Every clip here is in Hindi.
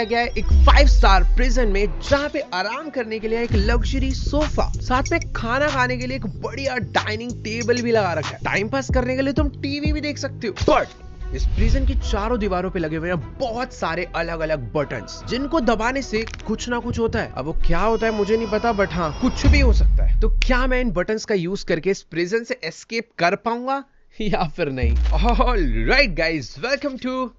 गया है एक 5 स्टार प्रिजन में, जहाँ पे आराम करने के लिए एक लग्जरी सोफा, साथ में खाना खाने के लिए एक बढ़िया डाइनिंग टेबल भी लगा रखा है। टाइम पास करने के लिए तुम टीवी भी देख सकते हो। बट इस प्रिजन की चारों दीवारों पे लगे हुए हैं बहुत सारे अलग अलग बटन्स, जिनको दबाने से कुछ ना कुछ होता है। अब वो क्या होता है मुझे नहीं पता, बट हाँ कुछ भी हो सकता है। तो क्या मैं इन बटन्स का यूज करके इस प्रिजन से एस्केप कर पाऊंगा या फिर नहीं? Alright guys, welcome to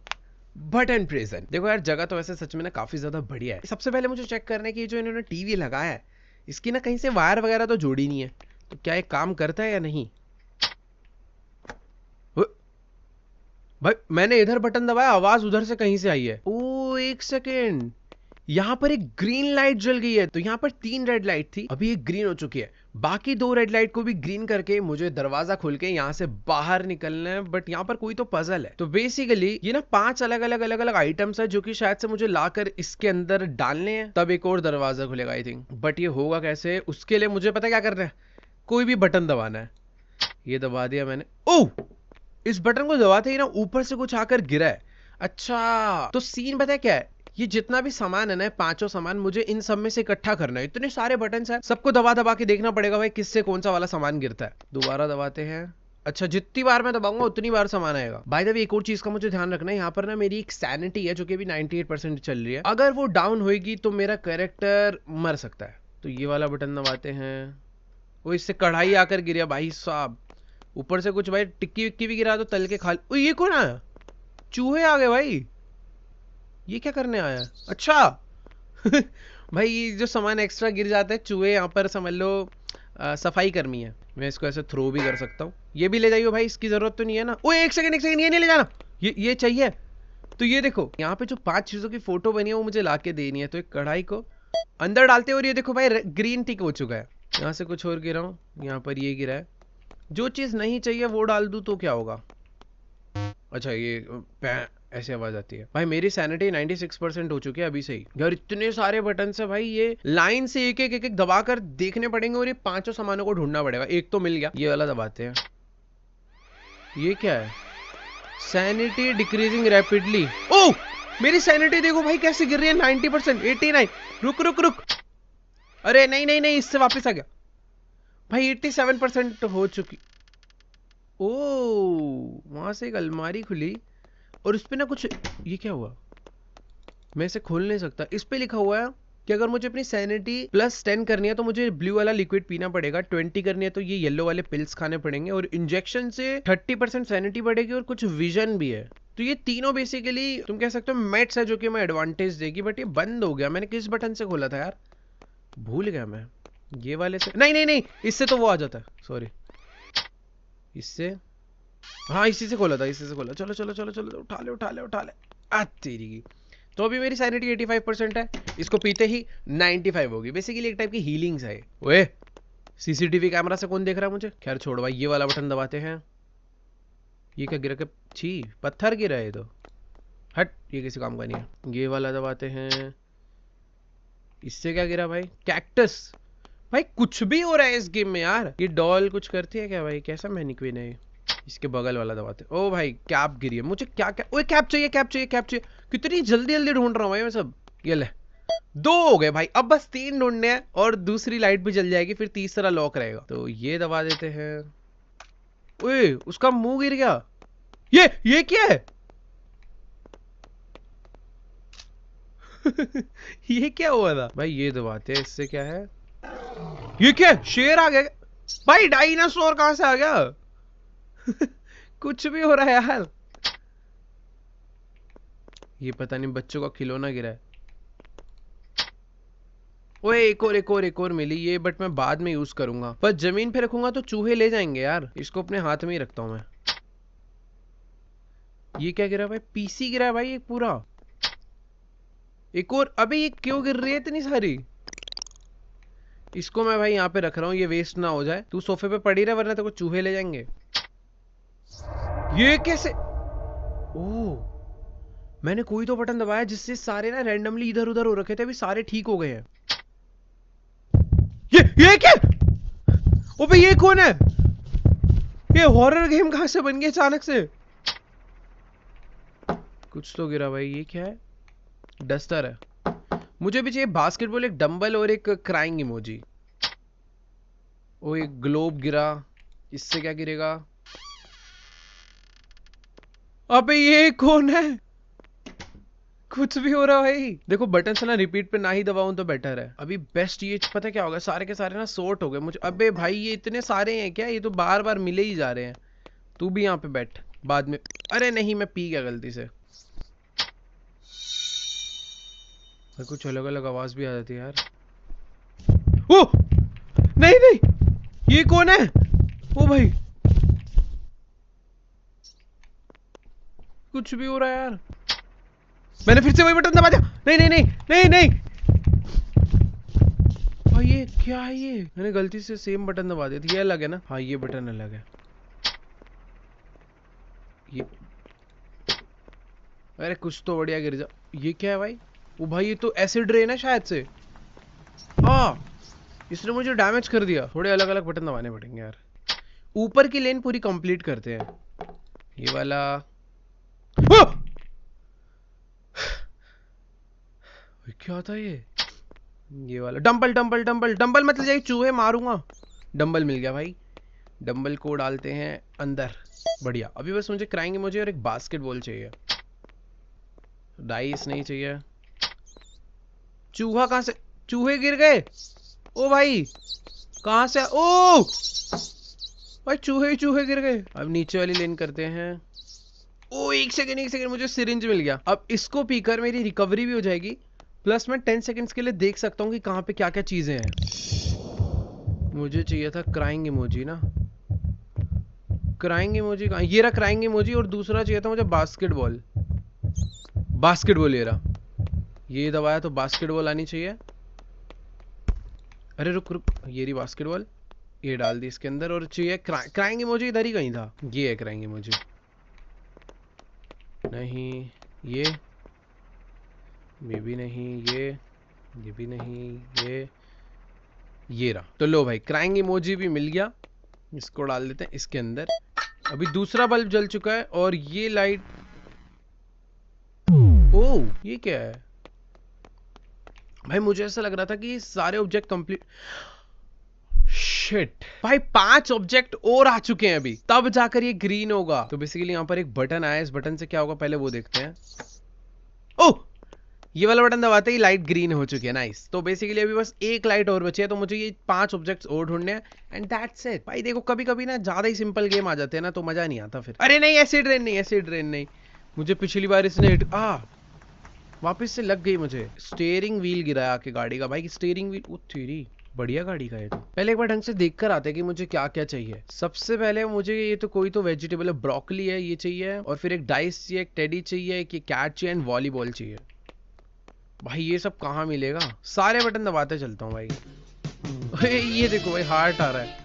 button prison. देखो यार, जगह तो वैसे सच में ना काफी ज्यादा बढ़िया है। सबसे पहले मुझे चेक करना है कि जो इन्होंने टीवी लगाया है इसकी ना कहीं से वायर वगैरह तो जोड़ी नहीं है, तो क्या ये काम करता है या नहीं। भाई मैंने इधर बटन दबाया, आवाज उधर से कहीं से आई है। ओ एक सेकेंड, यहाँ पर एक ग्रीन लाइट जल गई है। तो यहाँ पर 3 रेड लाइट थी, अभी एक ग्रीन हो चुकी है। बाकी 2 रेड लाइट को भी ग्रीन करके मुझे दरवाजा खोल के यहाँ से बाहर निकलना है। बट यहाँ पर कोई तो पजल है। तो बेसिकली ये ना 5 अलग अलग आइटम्स है, जो कि शायद से मुझे लाकर इसके अंदर डालने हैं, तब एक और दरवाजा खुलेगा आई थिंक। बट ये होगा कैसे, उसके लिए मुझे पता क्या करना है, कोई भी बटन दबाना है। ये दबा दिया मैंने। ओह, इस बटन को दबाते ही ना ऊपर से कुछ आकर गिरा है। अच्छा, तो सीन पता है क्या है, ये जितना भी सामान है ना, 5 सामान मुझे इन सब में से इकट्ठा करना है। इतने सारे बटन्स हैं, सबको दबा दबा के देखना पड़ेगा भाई किससे कौन सा वाला सामान गिरता है। दोबारा दबाते हैं। अच्छा, जितनी बार मैं दबाऊंगा उतनी बार सामान आएगा। बाय द वे एक और चीज का मुझे ध्यान रखना है, यहाँ पर ना मेरी एक सैनिटी है जो कि अभी 98% चल रही है। अगर वो डाउन होगी तो मेरा कैरेक्टर मर सकता है। तो ये वाला बटन दबाते हैं। वो इससे कढ़ाई आकर गिरा भाई साहब, ऊपर से कुछ भाई टिक्की विक्की भी गिरा तो तल के खा। ये कौन आया? चूहे आ गए भाई, ये क्या करने आया? अच्छा भाई ये जो सामान एक्स्ट्रा गिर जाता है, चूहे यहाँ पर समझ लो सफाई कर्मी है। मैं इसको ऐसे थ्रो भी कर सकता हूँ। ये भी ले जाइए भाई, इसकी जरूरत तो नहीं है ना। ओए एक सेकंड ये नहीं ले जाना, ये चाहिए। तो ये देखो यहाँ पे जो 5 चीजों की फोटो बनी है वो मुझे लाके देनी है। तो एक कढ़ाई को अंदर डालते, और ये देखो भाई ग्रीन टिक हो चुका है। यहाँ से कुछ और गिरा हूँ, यहाँ पर ये गिरा है। जो चीज नहीं चाहिए वो डाल दूं तो क्या होगा? अच्छा, ये ऐसे आवाज आती है। भाई मेरी सैनिटी 96% हो चुकी है अभी से ही। यार इतने सारे बटन है भाई, ये लाइन से एक एक दबाकर देखने पड़ेंगे, और ये 5 सामानों को ढूंढना पड़ेगा। एक तो मिल गया, ये वाला दबाते हैं। ये क्या है? Sanity decreasing rapidly. ओह, मेरी सैनिटी देखो भाई कैसे गिर रही है। 90%, 89। रुक रुक रुक, अरे नहीं नहीं नहीं, इससे वापस आ गया भाई। 87% हो चुकी। ओ, वहां से एक अलमारी खुली, और इस पे ना कुछ, ये क्या हुआ? मैं इसे खोल नहीं सकता। इस पे लिखा हुआ है कि अगर मुझे अपनी सैनिटी +10 करनी है तो मुझे ब्लू वाला लिक्विड पीना पड़ेगा, 20 करनी है तो ये येलो वाले पिल्स खाने पड़ेंगे, और इंजेक्शन से 30% सैनिटी बढ़ेगी, और कुछ विजन भी है। तो ये तीनों बेसिकली तुम कह सकते हो मेट्स है, जो कि हमें एडवांटेज देगी। बट ये बंद हो गया, मैंने किस बटन से खोला था यार, भूल गया मैं। ये वाले से नहीं नहीं नहीं, इससे तो वो आ जाता है, सॉरी। इससे, हाँ इसी से खोला था, इसी से खोला। चलो चलो चलो चलो, उठा ले उठा ले उठा ले। तेरी की। तो अभी मेरी सैनिटी 85% है, इसको पीते ही 95 होगी। बेसिकली एक टाइप की हीलिंग्स है। ओए, सीसीटीवी कैमरा से कौन देख रहा है मुझे? खैर छोड़ भाई, ये वाला बटन दबाते हैं। ये क्या गिरा के? छी, पत्थर गिरा है तो हट, ये किसी काम का नहीं है। ये वाला दबाते हैं। इससे क्या गिरा भाई? कैक्टस। भाई कुछ भी हो रहा है इस गेम में यार। ये डॉल कुछ करती है क्या भाई? कैसा मैनिक्विन है? इसके बगल वाला दबाते। ओ भाई कैप गिरी है मुझे। क्या क्या? ओए कैप चाहिए, कैप चाहिए, कैप चाहिए। कितनी जल्दी जल्दी ढूंढ रहा हूँ भाई मैं सब। ये ले, 2 हो गए भाई। अब बस 3 ढूंढने हैं, और दूसरी लाइट भी जल जाएगी, फिर तीसरा लॉक रहेगा। तो ये दबा देते हैं। ओए उसका मुंह गिर गया। ये क्या है? ये क्या हुआ था भाई? ये दबाते हैं, इससे क्या है? ये क्या? शेर आ गया भाई? डायनासोर कहां से आ गया? कुछ भी हो रहा है यार। ये पता नहीं, बच्चों का खिलौना गिरा है। ओए एक और मिली ये, बट मैं बाद में यूज करूंगा। पर जमीन पे रखूंगा तो चूहे ले जाएंगे यार। इसको अपने हाथ में ही रखता हूं मैं। ये क्या गिरा भाई? पीसी गिरा है भाई एक पूरा। एक और। अबे ये क्यों गिर रही है इतनी सारी? इसको मैं भाई यहाँ पे रख रहा हूँ, ये वेस्ट ना हो जाए। तू सोफे पे पड़ी रहे, वरना तेरे को चूहे ले जाएंगे। ये कैसे? ओह, मैंने कोई तो बटन दबाया जिससे सारे ना रैंडमली इधर उधर हो रखे थे, अभी सारे ठीक हो गए हैं। ये क्या? ओबे ये कौन है? ये हॉरर गेम कहां से बन गया अचानक से? कुछ तो गिरा भाई, ये क्या है? डस्टर है। मुझे भी चाहिए बास्केटबॉल, एक डंबल और एक क्राइंग इमोजी। ओ एक ग्लोब गिरा, इससे क्या गिरेगा? अबे ये कौन है? कुछ भी हो रहा है भाई। देखो बटन से ना रिपीट पे ना ही दबाऊं तो बेटर है। अभी बेस्ट ये पता क्या होगा, सारे के सारे ना सोर्ट हो गए मुझे। अबे भाई ये इतने सारे हैं क्या? ये तो बार बार मिले ही जा रहे हैं। तू भी यहाँ पे बैठ बाद में। अरे नहीं मैं पी गया गलती से। कुछ अलग अलग आवाज भी आ जाती है यार। ओ नहीं नहीं, ये कौन है? ओ भाई कुछ भी हो रहा है यार। मैंने फिर से वही बटन दबा दिया। नहीं नहीं नहीं नहीं नहीं भाई ये क्या है? ये मैंने गलती से सेम बटन दबा दिया था। ये अलग है ना? हाँ ये बटन अलग है। ये अरे कुछ तो बढ़िया गिर जा। ये क्या है भाई? वो भाई ये तो एसिड रेन है शायद से। हाँ इसने मुझे डैमेज कर दिया। थोड़े अलग अलग बटन दबाने पड़ेंगे यार। ऊपर की लेन पूरी कंप्लीट करते हैं। ये वाला क्या था ये वाला डंबल डंबल डंबल डंबल मतलब जाए चूहे मारूंगा। डंबल मिल गया भाई। डंबल को डालते हैं अंदर। बढ़िया। अभी बस मुझे क्राइंग इमोजी और एक बास्केटबॉल चाहिए। डाइस नहीं चाहिए। चूहा कहां से? चूहे गिर गए। ओ भाई कहां से? ओ भाई चूहे ही चूहे गिर गए। अब नीचे वाली लेन करते हैं। ओ एक सेकंड मुझे सिरिंज मिल गया। अब इसको पीकर मेरी रिकवरी भी हो जाएगी, प्लस मैं 10 सेकंड्स के लिए देख सकता हूँ कि कहाँ पे क्या क्या चीजें हैं। मुझे चाहिए था क्राइंग इमोजी ना। क्राइंग इमोजी कहाँ? ये रहा क्राइंग इमोजी। और दूसरा चाहिए था मुझे बास्केटबॉल। बास्केटबॉल ये रहा। ये दबाया तो बास्केटबॉल आनी चाहिए। अरे रुक रुक, ये रही बास्केटबॉल। ये डाल दी इसके अंदर। और चाहिए क्राइंग इमोजी इधर ही कहीं था। ये है क्राइंग इमोजी। नहीं ये भी नहीं, ये भी नहीं, ये रहा। तो लो भाई क्राइंग इमोजी भी मिल गया। इसको डाल देते हैं इसके अंदर। अभी दूसरा बल्ब जल चुका है। और ये लाइट, ओ ये क्या है भाई? मुझे ऐसा लग रहा था कि सारे ऑब्जेक्ट कंप्लीट। शिट भाई 5 ऑब्जेक्ट और आ चुके हैं अभी, तब जाकर ये ग्रीन होगा। तो बेसिकली यहाँ पर एक बटन आया। इस बटन से क्या होगा पहले वो देखते हैं। ओह ये वाला बटन दबाते ही लाइट ग्रीन हो चुकी है। नाइस। तो बेसिकली अभी बस एक लाइट और बची है। तो मुझे ये 5 ऑब्जेक्ट्स और ढूंढने हैं एंड दैट्स इट। भाई देखो कभी कभी ना ज्यादा ही सिंपल गेम आ जाते हैं ना तो मजा नहीं आता फिर। अरे नहीं एसिड रेन नहीं, एसिड रेन नहीं। मुझे पिछली बार इसने हिट वापस से लग गई मुझे। स्टीयरिंग व्हील गिराया आके गाड़ी का। भाई स्टीयरिंग व्हील ओ तेरी बढ़िया गाड़ी का है। तो पहले एक बार ढंग से देख कर आते हैं कि मुझे क्या क्या चाहिए। सबसे पहले मुझे ये तो कोई तो वेजिटेबल है, ब्रोकली है, ये चाहिए। और फिर एक डाइस चाहिए, एक टेडी चाहिए, एक कैट चाहिए एंड वॉलीबॉल चाहिए। भाई ये सब कहाँ मिलेगा? सारे बटन दबाते चलता हूँ भाई। ये देखो भाई हार्ट आ रहा है।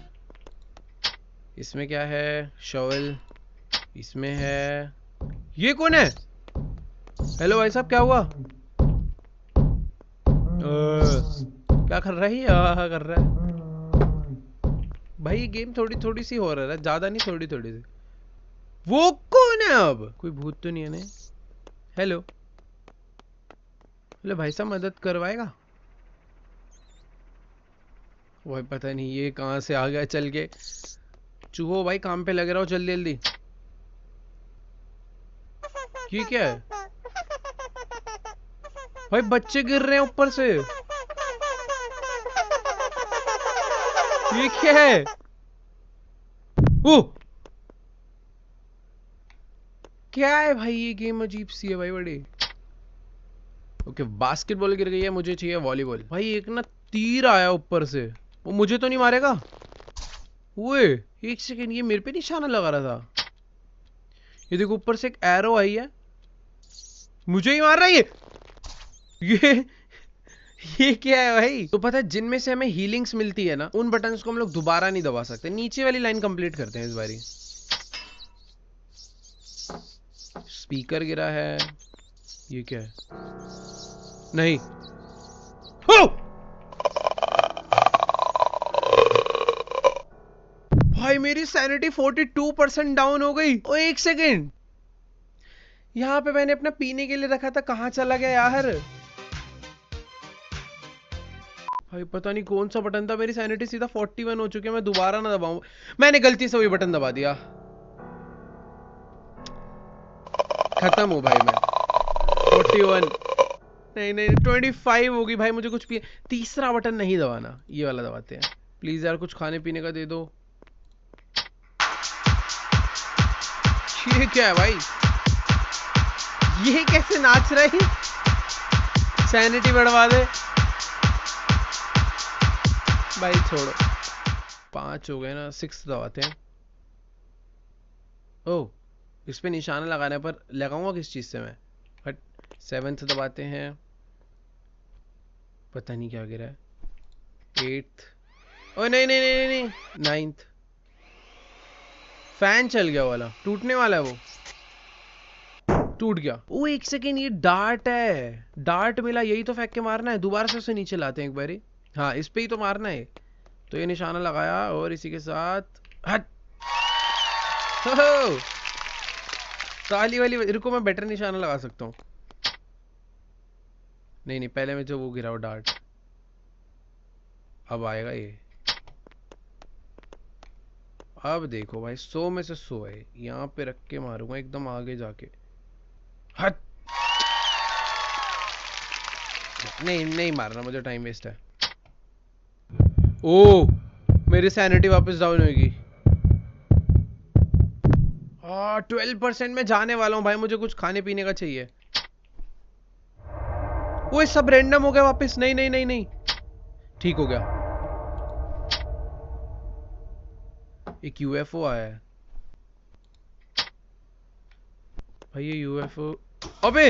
इसमें क्या है? शॉवल इसमें है। ये कौन है? हेलो भाई साहब क्या हुआ? क्या कर रहा है? कर रहा है भाई। ये गेम थोड़ी थोड़ी सी हो रहा है, ज्यादा नहीं, थोड़ी थोड़ी सी। वो कौन है? अब कोई भूत तो नहीं है? नहीं। हेलो हेलो भाई साहब मदद करवाएगा? भाई पता नहीं ये कहां से आ गया चल के। चूहो भाई काम पे लग रहा हो जल्दी जल्दी। ये क्या है भाई? बच्चे गिर रहे हैं ऊपर से। ये क्या है? ओ क्या है भाई? ये गेम अजीब सी है भाई बड़ी। ओके बास्केटबॉल गिर गई है, मुझे चाहिए वॉलीबॉल। भाई एक ना तीर आया ऊपर से, वो मुझे तो नहीं मारेगा? ओए एक सेकंड, ये मेरे पे निशाना लगा रहा था। ये देखो ऊपर से एक एरो आई है, मुझे ही मार रहा है ये ये क्या है भाई? तो पता है जिनमें से हमें हीलिंग्स मिलती है ना, उन बटन्स को हम लोग दोबारा नहीं दबा सकते। नीचे वाली लाइन कंप्लीट करते हैं इस बारी। स्पीकर गिरा है। ये क्या है? नहीं ओ! भाई मेरी सैनिटी 42% डाउन हो गई। ओ एक सेकेंड, यहाँ पे मैंने अपना पीने के लिए रखा था, कहाँ चला गया यार? भाई पता नहीं कौन सा बटन था, मेरी सैनिटी सीधा 41 हो चुकी है। मैं दोबारा ना दबाऊं, मैंने गलती से वही बटन दबा दिया। खत्म हो भाई मैं। 41 नहीं नहीं 25 होगी भाई। मुझे कुछ भी तीसरा बटन नहीं दबाना, ये वाला दबाते हैं। प्लीज यार कुछ खाने पीने का दे दो। ये क्या है भाई, ये कैसे नाच रही। सैनिटी बढ़वा दे भाई, छोड़ो। 5 हो गए ना, 6 दबाते हैं। ओह, इस पे निशाना लगाने पर लगाऊंगा किस चीज से मैं। बट 7th दबाते हैं, पता नहीं क्या गिरा है। 8th, ओ नहीं नहीं नहीं नहीं, 9th। फैन चल गया वाला, टूटने वाला है वो। टूट गया। ओ 1 सेकेंड, ये डार्ट है। डार्ट मिला, यही तो फेंक के मारना है। दोबारा से उसे नीचे लाते हैं एक बारी। हाँ इस पे ही तो मारना है। तो ये निशाना लगाया और इसी के साथ हट। हो काली वाली, रुको मैं बेटर निशाना लगा सकता हूँ। नहीं नहीं, पहले में जो वो गिरा वो डार्ट। अब आएगा ये। अब देखो भाई, 100 में से 100 है। यहाँ पे रख के मारूंगा एकदम आगे जाके। हट। नहीं नहीं मारना, मुझे टाइम वेस्ट है। ओ मेरी सैनिटी वापस डाउन होगी। 12% में जाने वाला हूँ भाई, मुझे कुछ खाने पीने का चाहिए। वो सब रैंडम हो गया वापस। नहीं नहीं नहीं नहीं, ठीक हो गया। एक यूएफओ आया है भाई। ये यूएफओ, अबे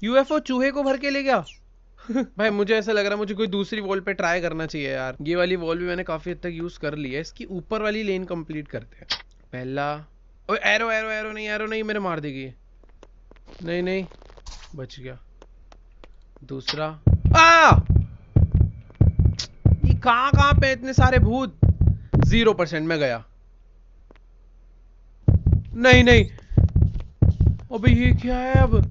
यूएफओ चूहे को भर के ले गया। भाई मुझे ऐसा लग रहा है मुझे कोई दूसरी वॉल पे ट्राई करना चाहिए यार। ये वाली वॉल भी मैंने काफी हद तक यूज कर ली है। इसकी ऊपर वाली लेन कंप्लीट करते हैं पहला। ओए एरो एरो एरो नहीं, एरो नहीं, मेरे मार देगी। नहीं नहीं, बच गया। दूसरा। ये कहां पे इतने सारे भूत। 0% में गया। नहीं नहीं, अबे ये क्या है। अब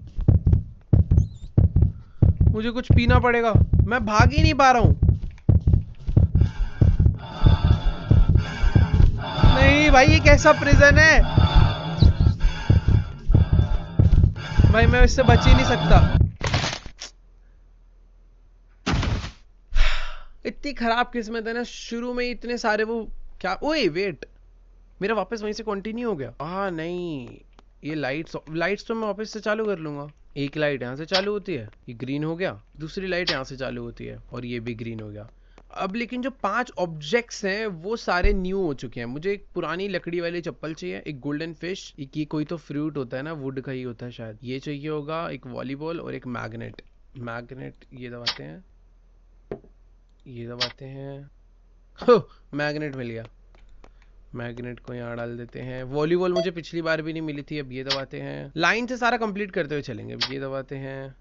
मुझे कुछ पीना पड़ेगा, मैं भाग ही नहीं पा रहा हूं। नहीं भाई, ये कैसा प्रिजन है भाई, मैं इससे बच ही नहीं सकता। इतनी खराब किस्मत है ना, शुरू में इतने सारे वो क्या। ओए वेट, मेरा वापस वहीं से कंटिन्यू हो गया। नहीं, ये लाइट्स तो मैं वापस से चालू कर लूंगा। एक लाइट यहाँ से चालू होती है, ये ग्रीन हो गया। दूसरी लाइट यहाँ से चालू होती है और ये भी ग्रीन हो गया। अब लेकिन जो 5 ऑब्जेक्ट्स हैं वो सारे न्यू हो चुके हैं। मुझे एक पुरानी लकड़ी वाली चप्पल चाहिए, एक गोल्डन फिश, एक ये कोई तो फ्रूट होता है ना, वुड का ही होता है शायद, ये चाहिए होगा, एक वॉलीबॉल और एक मैग्नेट। मैग्नेट ये दबाते हैं, ये दबाते हैं। मैग्नेट मिल गया। मैग्नेट को यहाँ डाल देते हैं। वॉलीबॉल मुझे पिछली बार भी नहीं मिली थी। अब ये दबाते हैं। लाइन से सारा कंप्लीट करते हुए चलेंगे। अब ये दबाते हैं।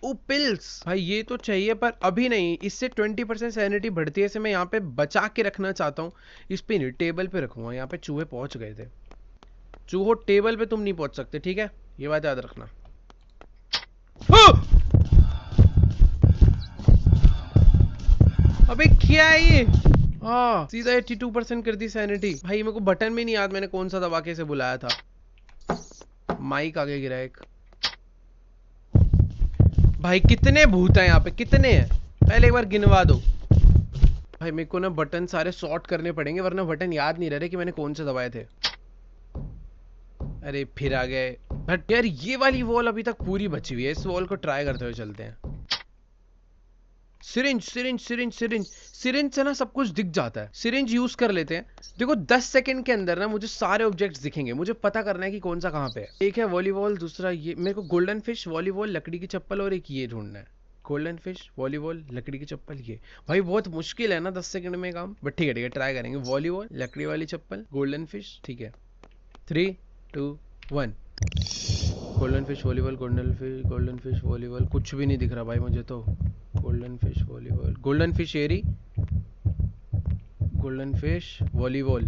ओ पिल्स, भाई ये तो चाहिए पर अभी नहीं। इससे 20% सैनिटी बढ़ती है। इसे मैं यहाँ पे बचा के रखना चाहता हूँ। इस पे नहीं, टेबल पे रखूंगा। यहाँ पे चूहे पहुंच गए थे। चूहो टेबल पे तुम नहीं पहुंच सकते, ठीक है, ये बात याद रखना। अबे क्या है ये। सीधा 82% कर दी सैनिटी। भाई मेरे को बटन भी नहीं याद मैंने कौन सा दबा के इसे बुलाया था। माइक आगे गिरा एक। भाई कितने भूत हैं यहाँ पे, कितने हैं, पहले एक बार गिनवा दो। भाई मेरे को ना बटन सारे सॉर्ट करने पड़ेंगे, वरना बटन याद नहीं रह रहे कि मैंने कौन से दबाए थे। अरे फिर आ गए। बट यार ये वाली वॉल अभी तक पूरी बची हुई है। इस वॉल को ट्राई करते हुए चलते हैं। Syringe syringe syringe syringe syringe से ना सब कुछ दिख जाता है। सिरिंज यूज कर लेते हैं। देखो 10 सेकंड के अंदर ना मुझे सारे ऑब्जेक्ट्स दिखेंगे। मुझे पता करना है कि कौन सा कहाँ पे है। एक है वॉलीबॉल, दूसरा ये मेरे को गोल्डन फिश, वॉलीबॉल, लकड़ी की चप्पल और एक ये ढूंढना है। गोल्डन फिश, वॉलीबॉल, लकड़ी की चप्पल, ये भाई बहुत मुश्किल है ना 10 सेकंड में काम। बट ठीक है ट्राई करेंगे। वॉलीबॉल, लकड़ी वाली चप्पल, गोल्डन फिश, ठीक है। 3 2 1। Golden fish, volleyball, golden fish, volleyball, कुछ भी नहीं दिख रहा भाई मुझे तो। Golden fish, volleyball, golden fish एरी, गोल्डन फिश, वॉलीबॉल।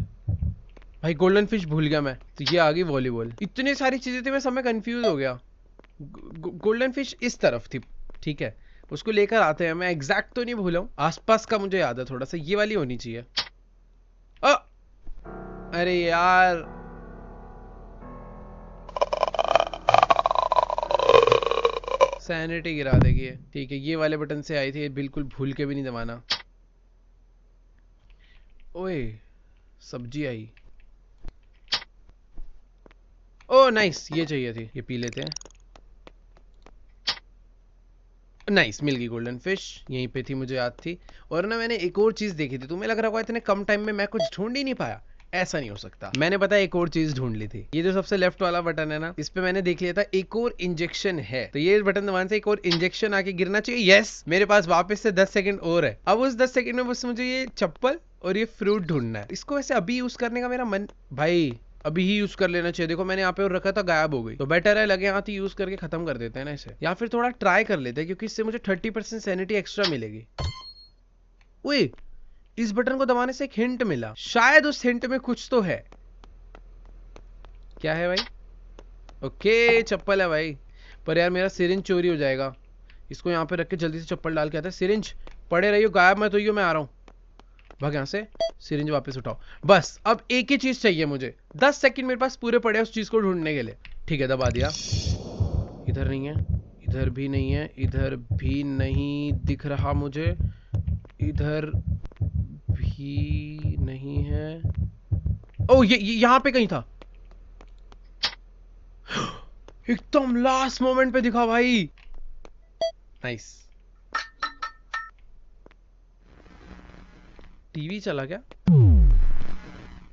भाई गोल्डन फिश भूल गया मैं, तो ये आ गई वॉलीबॉल। इतनी सारी चीजें थी मैं सब में कंफ्यूज हो गया। गोल्डन फिश इस तरफ थी, ठीक है, उसको लेकर आते हैं। मैं एग्जैक्ट तो नहीं भूला हूँ, आसपास का मुझे याद है थोड़ा सा। ये वाली होनी चाहिए। अरे यार, सैनिटी गिरा देगी ये। ठीक है, ये वाले बटन से आई थी, बिल्कुल भूल के भी नहीं दबाना। ओए, सब्जी आई। ओ नाइस, ये चाहिए थी, ये पी लेते हैं। नाइस, मिल गई गोल्डन फिश। यहीं पे थी, मुझे याद थी। और ना मैंने एक और चीज देखी थी, तुम्हें लग रहा होगा इतने कम टाइम में मैं कुछ ढूंढ ही नहीं पाया। ऐसा नहीं हो सकता, मैंने पता है एक और चीज ढूंढ ली थी। ये जो सबसे लेफ्ट वाला बटन है ना, इस पे मैंने देख लिया था एक और इंजेक्शन है। तो ये बटन दबाने से एक और इंजेक्शन आके गिरना चाहिए। यस, मेरे पास वापस से 10 सेकंड और है। अब उस 10 सेकंड में बस मुझे ये चप्पल और ये फ्रूट ढूंढना है। इसको वैसे अभी यूज करने का मेरा मन, भाई अभी ही यूज कर लेना चाहिए। देखो मैंने यहाँ पे और रखा था, गायब हो गई। तो बेटर है लगे हाथ ही यूज करके खत्म कर देते हैं ना इसे, या फिर थोड़ा ट्राई कर लेते हैं, क्योंकि इससे मुझे 30% सैनिटी एक्स्ट्रा मिलेगी। ओए, इस बटन को दबाने से एक हिंट मिला, शायद उस हिंट में कुछ तो है। क्या है भाई? ओके, चप्पल है भाई। पर यार मेरा सिरिंज चोरी हो जाएगा। इसको यहाँ पे रख के जल्दी से चप्पल डाल के आता है। सिरिंज पड़े रहियो, गायब मत होइयो, मैं आ रहा हूँ। भाग यहाँ से, सिरिंज वापस उठाओ। बस अब एक ही चीज चाहिए मुझे। 10 सेकंड मेरे पास पूरे पड़े उस चीज को ढूंढने के लिए। ठीक है, दबा दिया। इधर नहीं है, इधर भी नहीं है, इधर भी नहीं दिख रहा मुझे, इधर भी नहीं है। ओ ये यहाँ पे कहीं था। एकदम लास्ट मोमेंट पे दिखा भाई। नाइस। टीवी चला गया।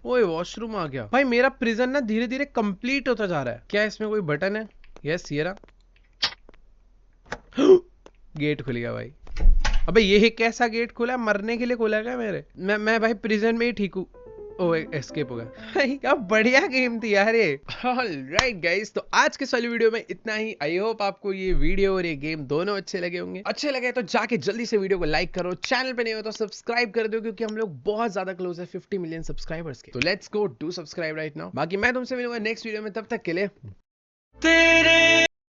ओए, वॉशरूम आ गया भाई। मेरा प्रिजन ना धीरे धीरे कंप्लीट होता जा रहा है। क्या इसमें कोई बटन है? यस, ये रहा। गेट खुल गया भाई। अबे ये कैसा गेट खुला है? मरने के लिए खुला है क्या मेरे? मैं भाई प्रिजन में ही ठीक हूँ। ओ, एस्केप हो गया भाई। क्या बढ़िया गेम थी यार ये। ऑलराइट गाइस, तो आज के इस वाली वीडियो में इतना ही। आई होप आपको ये वीडियो और ये गेम दोनों अच्छे लगे होंगे। अच्छे लगे तो जाके जल्दी से वीडियो को लाइक करो, चैनल पे नहीं हो तो सब्सक्राइब कर दो, क्योंकि हम लोग बहुत ज्यादा क्लोज है 50 मिलियन सब्सक्राइबर्स के। तो let's go do subscribe right now. बाकी मैं तुमसे मिलूंगा नेक्स्ट वीडियो में, तब तक के लिए तेरे